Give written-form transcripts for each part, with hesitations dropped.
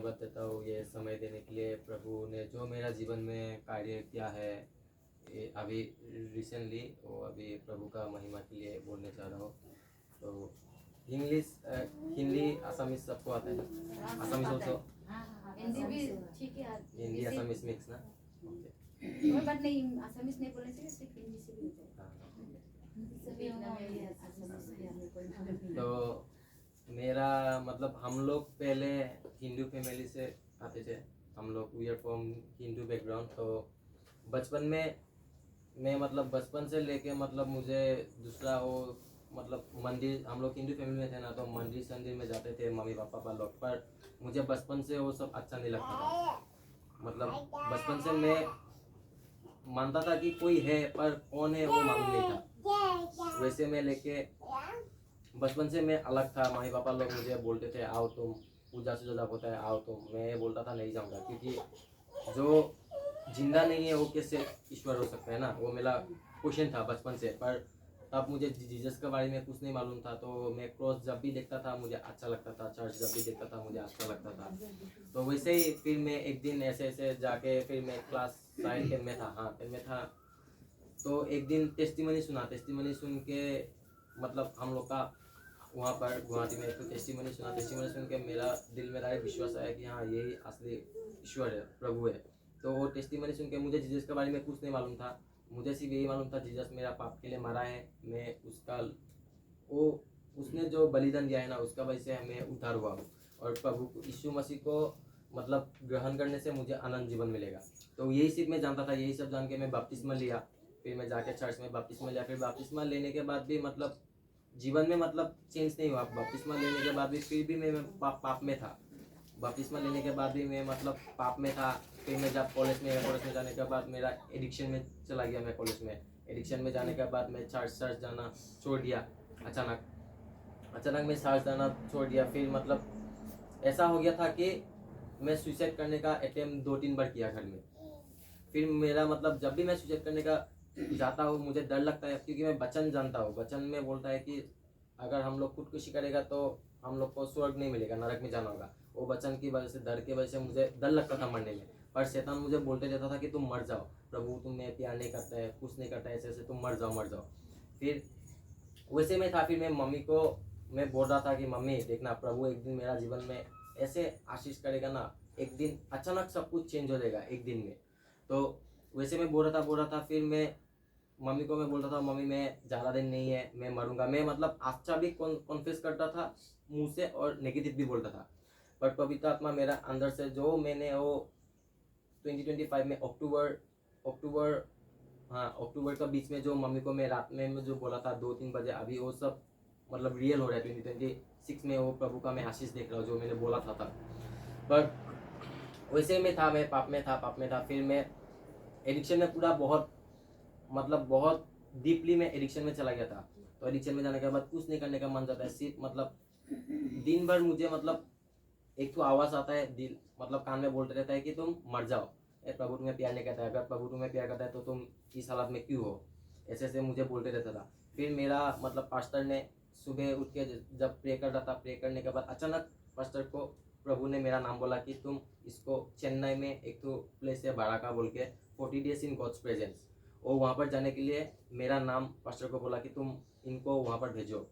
धन्यवाद देता हूँ ये समय देने के लिए। प्रभु ने जो मेरा जीवन में कार्य किया है ये अभी रिसेंटली, वो अभी प्रभु का महिमा के लिए बोलने चाह रहा हूँ। तो इंग्लिश, हिंदी, असमीज सबको आता है ना? Assamese also? हिंदी भी ठीक है। हिंदी असमीज मिक्स ना? कोई बात नहीं, असमीज नहीं बोलने से सिर्फ हिंदी से भी हो हाँ। जाएगा। तो मेरा मतलब हम लोग पहले हिंदू फैमिली से आते थे, हम लोग we are from Hindu background. तो बचपन में मैं मतलब बचपन से लेके मतलब मुझे दूसरा वो मतलब मंदिर, हम लोग हिंदू फैमिली में थे ना, तो मंदिर संदिर में जाते थे मम्मी पापा लोग, पर मुझे बचपन से वो सब अच्छा नहीं लगता था। मतलब बचपन से मैं मानता था कि कोई है, पर कौन है वो मालूम नहीं था। वैसे मैं लेके बचपन से मैं अलग था। मम्मी पापा लोग मुझे बोलते थे आओ तुम, पूजा से ज़्यादा होता है आओ तुम। मैं बोलता था नहीं जाऊँगा, क्योंकि जो जिंदा नहीं है वो कैसे ईश्वर हो सकता है ना, वो मेरा क्वेश्चन था बचपन से। पर तब मुझे जीसस के बारे में कुछ नहीं मालूम था, तो मैं क्रॉस जब भी देखता था मुझे अच्छा लगता था, चर्च जब भी देखता था मुझे अच्छा लगता था। तो वैसे ही फिर मैं एक दिन ऐसे ऐसे जाके, फिर मैं क्लास 10 में था, हाँ 10 में था, तो एक दिन टेस्टिमनी सुना। टेस्टिमनी सुन के मतलब हम लोग का वहाँ पर गुवाहाटी में तो टेस्टिमनी सुना। टेस्टिमनी सुन के मेरा दिल में डायरेक्ट विश्वास आया कि हाँ यही असली ईश्वर है, प्रभु है। तो वो टेस्टिमनी सुन के मुझे जीसस के बारे में कुछ नहीं मालूम था, मुझे सिर्फ यही मालूम था जीसस मेरा पाप के लिए मरा है, मैं उसका वो उसने जो बलिदान दिया है ना उसका वजह से मैं उद्धार हुआ हूँ। और प्रभु यीशु मसीह को मतलब ग्रहण करने से मुझे अनंत जीवन मिलेगा। तो यही सिर्फ मैं जानता था, यही सब जान के मैं बपतिस्मा लिया। फिर मैं जाके चर्च में बपतिस्मा लिया। फिर बपतिस्मा लेने के बाद भी मतलब जीवन में मतलब चेंज नहीं हुआ। बपतिस्मा लेने के बाद भी फिर भी मैं पाप में था। बपतिस्मा लेने के बाद भी मैं मतलब पाप में था। फिर मैं जब कॉलेज में जाने के बाद मेरा एडिक्शन में चला गया। मैं कॉलेज में एडिक्शन में जाने के बाद मैं चर्च जाना छोड़ दिया। अचानक मैं चर्च जाना छोड़ दिया। फिर मतलब ऐसा हो गया था कि मैं सुसाइड करने का अटेम्प्ट 2-3 बार किया घर में। फिर मेरा मतलब जब भी मैं सुसाइड करने का जाता हूँ मुझे डर लगता है, क्योंकि मैं वचन जानता हूँ। वचन में बोलता है कि अगर हम लोग खुदकुशी करेगा तो हम लोग को स्वर्ग नहीं मिलेगा, नरक में जाना होगा। वो वचन की वजह से, डर की वजह से मुझे डर लगता था मरने में। पर शैतान मुझे बोलते रहता था कि तुम मर जाओ, प्रभु तुम्हें प्यार नहीं करता है, कुछ नहीं करता है, ऐसे ऐसे तुम मर जाओ। फिर वैसे में था। फिर मैं मम्मी को मैं बोल रहा था कि मम्मी देखना, प्रभु एक दिन मेरा जीवन में ऐसे आशीष करेगा ना, एक दिन अचानक सब कुछ चेंज हो जाएगा एक दिन में। तो वैसे मैं बोल रहा था। फिर मैं मम्मी को मैं बोलता था मम्मी मैं ज़्यादा दिन नहीं है, मैं मरूंगा। मैं मतलब अच्छा भी कॉन्फेस करता था मुंह से और नेगेटिव भी बोलता था। पर पवित्र आत्मा मेरा अंदर से जो मैंने वो 2025 में अक्टूबर हाँ अक्टूबर का बीच में जो मम्मी को मैं रात में जो बोला था 2-3 बजे, अभी वो सब मतलब रियल हो रहा है। 2026 में वो प्रभु का मैं आशीष देख रहा हूँ जो मैंने बोला था तब। पर वैसे में था, मैं पाप में था। फिर मैं एडिक्शन में पूरा बहुत मतलब बहुत डीपली मैं एडिक्शन में चला गया था। तो एडिक्शन में जाने के बाद कुछ नहीं करने का मन जाता है, सिर्फ मतलब दिन भर मुझे मतलब एक तो आवाज़ आता है, दिल मतलब कान में बोलते रहता है कि तुम मर जाओ, प्रभु तुम्हें प्यार नहीं करता है, अगर प्रभु तुम्हें प्यार करता है तो तुम इस हालत में क्यों हो, ऐसे ऐसे मुझे बोलते रहता था। फिर मेरा मतलब पास्टर ने सुबह उठ के जब प्रे कर रहा था, प्रे करने के बाद अचानक पास्टर को प्रभु ने मेरा नाम बोला कि तुम इसको चेन्नई में एक तो प्लेस है बाराका बोल के, 40 डेज इन गॉड्स प्रेजेंस, वो वहाँ पर जाने के लिए मेरा नाम पास्टर को बोला कि तुम इनको वहाँ पर भेजो।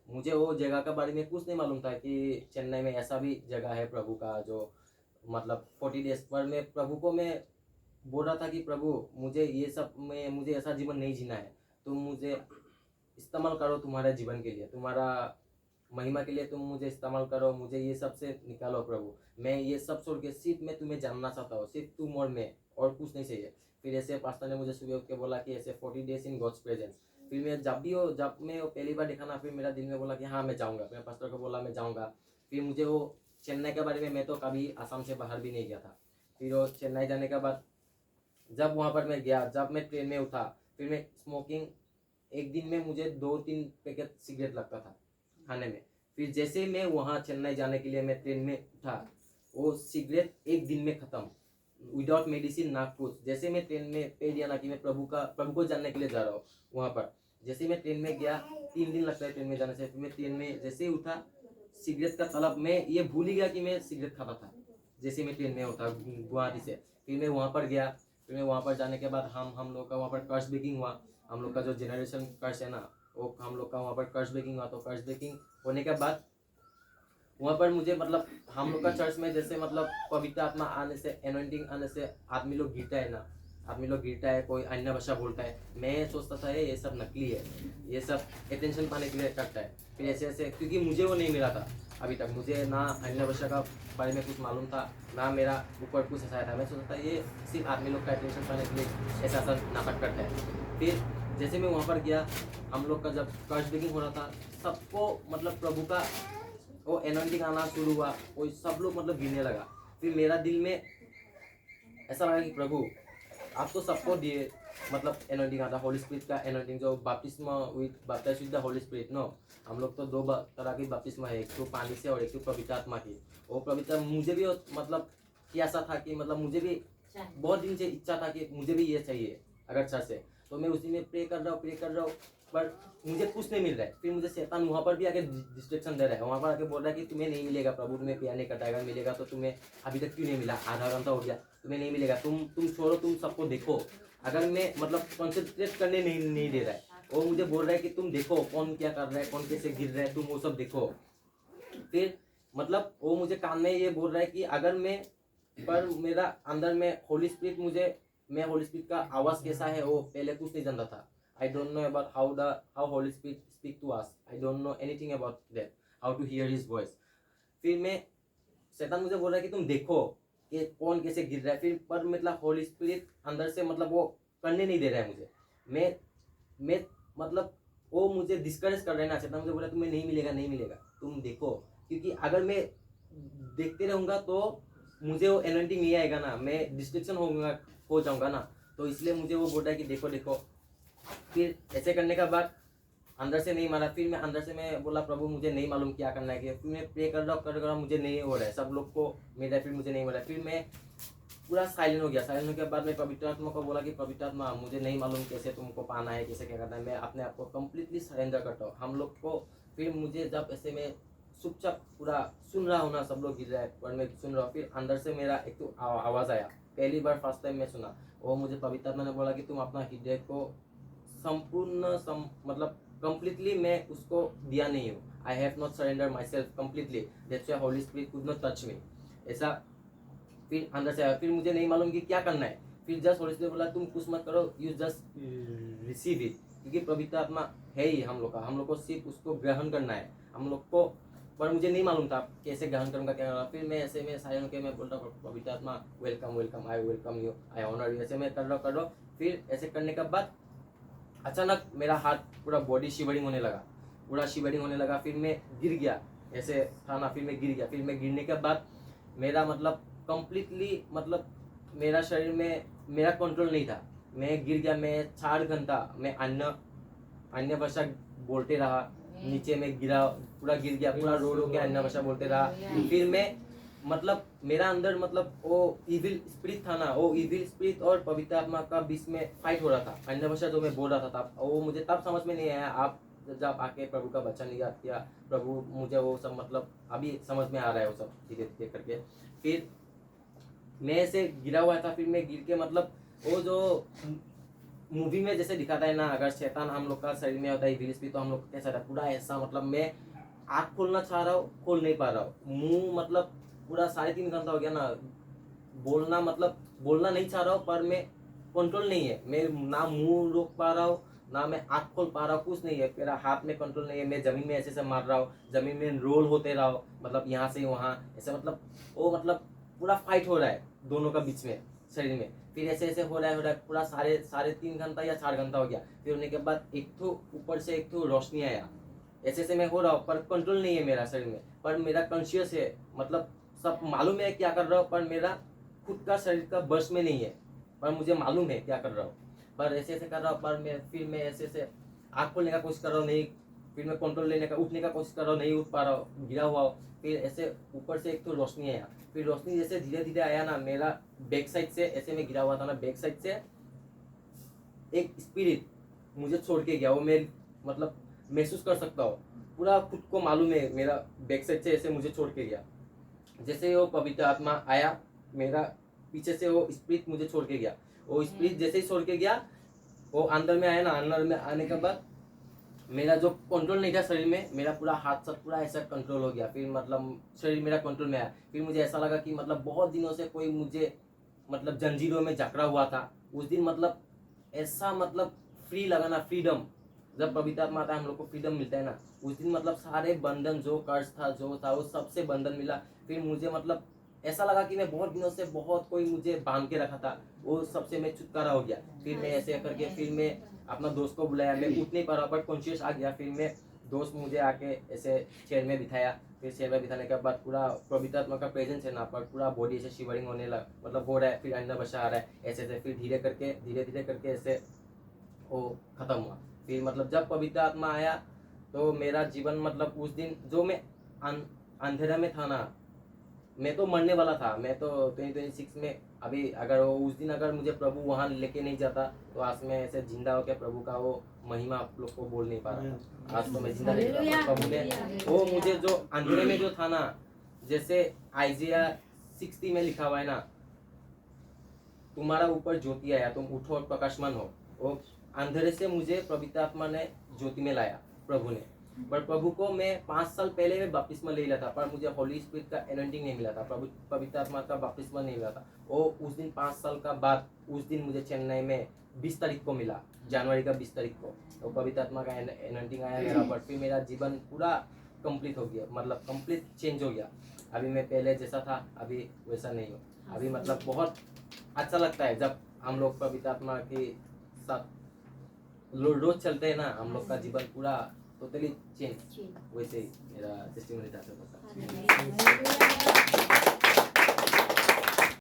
मुझे वो जगह के बारे में कुछ नहीं मालूम था कि चेन्नई में ऐसा भी जगह है प्रभु का, जो मतलब 40 डेज पर मैं प्रभु को मैं बोल रहा था कि प्रभु मुझे ये सब में मुझे ऐसा जीवन नहीं जीना है, तुम मुझे इस्तेमाल करो तुम्हारे जीवन के लिए, तुम्हारा महिमा के लिए तुम मुझे इस्तेमाल करो, मुझे ये सब से निकालो प्रभु। मैं ये सब छोड़ के सिर्फ मैं तुम्हें जानना चाहता हूँ, सिर्फ तुम और मैं, और कुछ नहीं चाहिए। फिर ऐसे पास्टर ने मुझे सुबह उठ के बोला कि ऐसे 40 डेज इन गॉड्स प्रेजेंस। फिर मैं जब मैं वो पहली बार देखा ना, फिर मेरा दिल में बोला कि हाँ मैं जाऊँगा। मैं पास्टर को बोला मैं जाऊँगा। फिर मुझे वो चेन्नई के बारे में, मैं तो कभी आसाम से बाहर भी नहीं गया था। फिर वो चेन्नई जाने के बाद जब वहाँ पर मैं गया, जब मैं ट्रेन में उठा, फिर मैं स्मोकिंग, एक दिन में मुझे 2-3 पैकेट सिगरेट लगता था खाने में। फिर जैसे ही मैं वहाँ चेन्नई जाने के लिए मैं ट्रेन में उठा, वो सिगरेट एक दिन में ख़त्म, विदाउट मेडिसिन ना कुछ। जैसे मैं ट्रेन में कह दिया ना कि मैं प्रभु को जानने के लिए जा रहा हूँ वहाँ पर, जैसे ही मैं ट्रेन में गया, 3 दिन लगता है ट्रेन में जाने से। फिर मैं ट्रेन में जैसे ही उठा, सिगरेट का तलब, मैं ये भूल ही गया कि मैं सिगरेट खाता था। जैसे मैं ट्रेन में होता गुवाहाटी से, फिर मैं वहाँ पर गया। फिर मैं वहाँ पर जाने के बाद हम लोग का वहाँ पर कर्स ब्रेकिंग हुआ। हम लोग का जो जनरेशन कर्स है ना, वो हम लोग का वहाँ पर कर्स ब्रेकिंग हुआ। तो कर्स ब्रेकिंग होने के बाद वहाँ पर मुझे मतलब हम लोग का चर्च में जैसे मतलब पवित्र आत्मा आने से, एनोइंटिंग आने से आदमी लोग गिरता है ना, आदमी लोग गिरता है, कोई अन्य भाषा बोलता है। मैं सोचता था ये सब नकली है, ये सब अटेंशन पाने के लिए करता है। फिर ऐसे ऐसे, क्योंकि मुझे वो नहीं मिला था अभी तक, मुझे ना अन्य भाषा का बारे में कुछ मालूम था, ना मेरा ऊपर कुछ ऐसा था। मैं सोचता था ये सिर्फ आदमी लोग का अटेंशन पाने के लिए ऐसा ऐसा नाटक करता है। फिर जैसे मैं वहाँ पर गया, हम लोग का जब कर्स ब्रेकिंग हो रहा था, सबको मतलब प्रभु का वो एनोइंटिंग आना शुरू हुआ, वो सब लोग मतलब गिरने लगा। फिर मेरा दिल में ऐसा लगा कि प्रभु आप तो सबको दिए मतलब एनोइंटिंग आता, होली स्पिरिट का एनोइंटिंग, जो बपतिस्मा with baptized with the holy spirit no. हम लोग तो दो तरह की बपतिस्मा है, एक तो पानी से और एक तो पवित्र आत्मा की। वो पवित्र मुझे भी मतलब कि ऐसा था कि मतलब मुझे भी बहुत दिन से इच्छा था कि मुझे भी ये चाहिए अगर अच्छा से। तो मैं उसी में प्रे कर रहा हूँ, पर मुझे कुछ नहीं मिल रहा है। फिर मुझे शैतान वहाँ पर भी आके डिस्ट्रैक्शन दे रहा है, वहाँ पर आके बोल रहा है कि तुम्हें नहीं मिलेगा प्रभु, तुम्हें प्यार नहीं करता, अगर मिलेगा तो तुम्हें अभी तक क्यों नहीं मिला, आधा घंटा हो गया, तुम्हें नहीं मिलेगा, तुम छोड़ो, तुम सबको देखो। अगर मैं मतलब कॉन्सेंट्रेट करने नहीं दे रहा है, वो मुझे बोल रहा है कि तुम देखो कौन क्या कर रहा है, कौन कैसे गिर रहा है, तुम वो सब देखो। फिर मतलब वो मुझे कान में ये बोल रहा है कि अगर मैं, पर मेरा अंदर में होली स्पिरिट मुझे, मैं होली स्पिरिट का आवाज कैसा है वो पहले कुछ नहीं जानता था। I don't know about how holy spirit speak to us, I don't know anything about that, how to hear his voice. फिर मैं, शैतान मुझे बोल रहा है कि तुम देखो कि कौन कैसे गिर रहा है। फिर पर मतलब होली स्पिरिट अंदर से मतलब वो करने नहीं दे रहा है मुझे। मैं मतलब वो मुझे डिस्करेज कर रहा है ना, शैतान मुझे बोल रहा है तुम्हें नहीं मिलेगा, नहीं मिलेगा, तुम देखो। क्योंकि अगर मैं देखते रहूंगा तो मुझे वो एनर्जी नहीं आएगा ना, मैं डिस्ट्रैक्शन हो जाऊंगा ना। तो इसलिए मुझे वो बोल रहा है कि देखो देखो। फिर ऐसे करने का बाद अंदर से नहीं मारा। फिर मैं अंदर से मैं बोला प्रभु मुझे नहीं मालूम क्या करना है। फिर मैं प्रे कर रहा हूँ, मुझे नहीं हो रहा है, सब लोग को मेरा, फिर मुझे नहीं हो रहा है। फिर मैं पूरा साइलेंट हो गया। साइलेंट होने के बाद मैं पवित्र आत्मा को बोला कि पवित्र आत्मा मुझे नहीं मालूम कैसे तुमको पाना है, कैसे क्या करना है, मैं अपने आप को कम्प्लीटली सरेंडर करता हूँ हम लोग को। फिर मुझे जब ऐसे में चुपचाप पूरा सुन रहा हूँ ना, सब लोग गिर रहा है पर मैं सुन रहा हूँ। फिर अंदर से मेरा एक तो आवाज़ आया, पहली बार फर्स्ट टाइम मैं सुना। वो मुझे पवित्र आत्मा ने बोला कि तुम अपना हृदय को संपूर्ण मतलब कंप्लीटली मैं उसको दिया नहीं हूँ, I have not surrender my self completely, that's why Holi spirit could not touch me, ऐसा। फिर अंदर से आया। फिर मुझे नहीं मालूम कि क्या करना है। फिर जस्ट होली स्पिरिट बोला तुम कुछ मत करो, यू जस्ट रिसीव इट, क्योंकि पवित्र आत्मा है ही हम लोग का, हम लोग को सिर्फ उसको ग्रहण करना है हम लोग को। पर मुझे नहीं मालूम था कैसे ग्रहण करूँगा, क्या करूँगा। फिर मैं ऐसे में साइलेंट होकर मैं बोलता हूँ पवित्र आत्मा welcome welcome, I welcome you, I honour you, ऐसे मैं कर रहा हूँ। फिर ऐसे करने के बाद अचानक मेरा हाथ पूरा बॉडी शिवरिंग होने लगा, पूरा शिवरिंग होने लगा। फिर मैं गिर गया, ऐसे था ना, फिर मैं गिर गया। फिर मैं गिरने के बाद मेरा मतलब कंप्लीटली मतलब मेरा शरीर में मेरा कंट्रोल नहीं था, मैं गिर गया। मैं 4 घंटा मैं अन्य भाषा बोलते रहा, नीचे में गिरा, पूरा गिर गया, पूरा रो के अन्य भाषा बोलते रहा। फिर मैं मतलब मेरा अंदर मतलब वो इविल स्पिरिट था ना, वो इविल स्पिरिट और पवित्र आत्मा का बीच में फाइट हो रहा था। अन्य भाषा जो मैं बोल रहा था तब वो मुझे तब समझ में नहीं आया। आप जब आके प्रभु का वचन याद किया, प्रभु मुझे वो सब मतलब अभी समझ में आ रहा है वो सब धीरे धीरे करके। फिर मैं ऐसे गिरा हुआ था। फिर मैं गिर के मतलब वो जो मूवी में जैसे दिखाता है ना, अगर शैतान हम लोग का शरीर में होता है इविल स्पिरिट, तो हम लोग कैसा था पूरा ऐसा, मतलब मैं आँख खोलना चाह रहा हूँ, खोल नहीं पा रहा हूँ, मुंह मतलब पूरा 3.5 घंटा हो गया ना, बोलना मतलब बोलना नहीं चाह रहा हूँ, पर मैं कंट्रोल नहीं है, मैं ना मुंह रोक पा रहा हूँ, ना मैं आँख खोल पा रहा हूँ, कुछ नहीं है, मेरा हाथ में कंट्रोल नहीं है। मैं जमीन में ऐसे ऐसे मार रहा हूँ, जमीन में रोल होते रहा हूँ, मतलब यहाँ से वहाँ ऐसे, मतलब वो मतलब पूरा फाइट हो रहा है दोनों का बीच में शरीर में। फिर ऐसे ऐसे हो रहा है पूरा 3.5 घंटा या 4 घंटा हो गया। फिर होने के बाद एक तो ऊपर से एक तो रोशनी आया, ऐसे ऐसे मैं हो रहा हूँ पर कंट्रोल नहीं है मेरा शरीर में, पर मेरा कॉन्शियस है, मतलब सब मालूम है क्या कर रहा हूँ, पर मेरा खुद का शरीर का बस में नहीं है, पर मुझे मालूम है क्या कर रहा हूँ। पर ऐसे ऐसे कर रहा हूँ, पर मैं फिर मैं ऐसे ऐसे आँख खोलने का कोशिश कर रहा हूँ, नहीं। फिर मैं कंट्रोल लेने का, उठने का कोशिश कर रहा हूँ, नहीं उठ पा रहा हूँ, गिरा हुआ हूँ। फिर ऐसे ऊपर से एक तो रोशनी आया। फिर रोशनी जैसे धीरे धीरे आया ना, मेरा बैक साइड से, ऐसे मैं गिरा हुआ था ना, बैक साइड से एक स्पिरिट मुझे छोड़ के गया। वो मैं मतलब महसूस कर सकता हूँ, पूरा खुद को मालूम है, मेरा बैक साइड से ऐसे मुझे छोड़ के गया। जैसे वो पवित्र आत्मा आया मेरा पीछे से, वो स्पिरिट मुझे छोड़ के गया। वो स्पिरिट जैसे ही छोड़ के गया, वो अंदर में आया ना, अंदर में आने के बाद मेरा जो कंट्रोल नहीं था शरीर में, मेरा पूरा हाथ सब पूरा ऐसा कंट्रोल हो गया। फिर मतलब शरीर मेरा कंट्रोल में आया। फिर मुझे ऐसा लगा कि मतलब बहुत दिनों से कोई मुझे मतलब जंजीरों में जकड़ा हुआ था। उस दिन मतलब ऐसा मतलब फ्री लगा ना, फ्रीडम। जब पवित्र आत्मा आता है हम लोग को फ्रीडम मिलता है ना, उस दिन मतलब सारे बंधन जो कर्ज था जो था वो सबसे बंधन मिला। फिर मुझे मतलब ऐसा लगा कि मैं बहुत दिनों से बहुत कोई मुझे बांध के रखा था, वो सबसे मैं छुटकारा हो गया। फिर मैं ऐसे करके फिर मैं अपना दोस्त को बुलाया, मैं उठ नहीं पा रहा बट कॉन्शियस आ गया। फिर मैं दोस्त मुझे आके ऐसे चेयर में बिठाया। फिर चेयर में बिठाने के बाद पूरा पवित्र आत्मा का प्रेजेंस है ना, पर पूरा बॉडी ऐसे शिवरिंग होने लगा, मतलब हो रहा है। फिर अंदर बसा आ रहा है ऐसे ऐसे। फिर धीरे धीरे करके ऐसे वो खत्म हुआ। फिर मतलब जब पवित्र आत्मा आया तो मेरा जीवन मतलब उस दिन जो मैं अंधेरा में था ना, मैं तो मरने वाला था। मैं तो 2026 में अभी अगर वो उस दिन अगर मुझे प्रभु वहाँ लेके नहीं जाता तो आज मैं ऐसे जिंदा होकर प्रभु का वो महिमा आप लोग को बोल नहीं पा रहा था। आज तो मैं जिंदा नहीं था। प्रभु ने वो मुझे जो अंधेरे में जो था ना, जैसे आइजिया 60 में लिखा हुआ है ना, तुम्हारा ऊपर ज्योति आया, तुम उठो और प्रकाशमान हो। वो अंधेरे से मुझे पवित्र आत्मा ने ज्योति में लाया प्रभु ने। पर प्रभु को मैं 5 साल पहले में बपतिस्मा ले लिया था, पर मुझे होली स्पिरिट का एनॉइंटिंग नहीं मिला था, पवित्र आत्मा का बपतिस्मा नहीं मिला था। वो उस दिन 5 साल का बाद उस दिन मुझे चेन्नई में 20 तारीख को मिला, जनवरी का 20 तारीख को। तो पवित्र आत्मा का एनॉइंटिंग आया मेरा, पर फिर मेरा जीवन पूरा कंप्लीट हो गया, मतलब कंप्लीट चेंज हो गया। अभी मैं पहले जैसा था अभी वैसा नहीं हूँ। अभी मतलब बहुत अच्छा लगता है जब हम लोग पवित्र आत्मा के साथ रोज चलते हैं ना, हम लोग का जीवन पूरा टोटली चेंज। वैसे ही मेरा टेस्टिमनी था सबका।